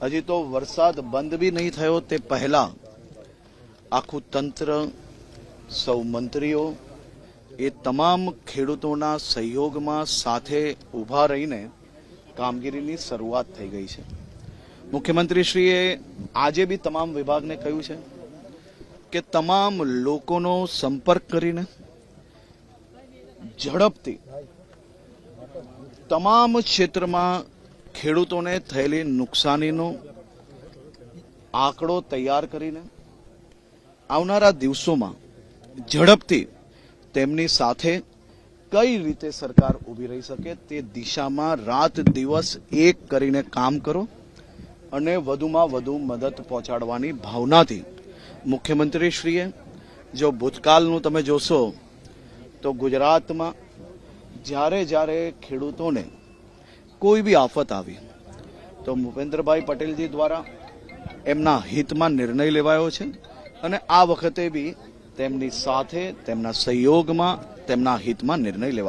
હજી તો વરસાદ બંધ બી નહીં થયો તે પહેલા આખું તંત્ર, સૌ મંત્રીઓ એ તમામ ખેડૂતોના સહયોગમાં સાથે ઊભા રહીને કામગીરીની શરૂઆત થઈ ગઈ છે. મુખ્યમંત્રીશ્રીએ આજે બી તમામ વિભાગને કહ્યું છે કે તમામ લોકોનો સંપર્ક કરીને ઝડપથી તમામ ક્ષેત્રમાં ખેડૂતોને થયેલી નુકસાનીનો આંકડો તૈયાર કરીને આવનારા દિવસોમાં ઝડપથી તેમની સાથે કઈ રીતે સરકાર ઊભી રહી શકે તે દિશામાં રાત દિવસ એક કરીને કામ કરો અને વધુમાં વધુ મદદ પહોંચાડવાની ભાવનાથી મુખ્યમંત્રીશ્રીએ જો ભૂતકાળનું તમે જોશો તો ગુજરાતમાં જ્યારે જ્યારે ખેડૂતોને કોઈ બી આફત આવી તો ભૂપેન્દ્રભાઈ પટેલજી દ્વારા એમના હિતમાં નિર્ણય લેવાયો છે અને આ વખતે બી તેમની સાથે તેમના સહયોગમાં તેમના હિતમાં નિર્ણય લેવાશે.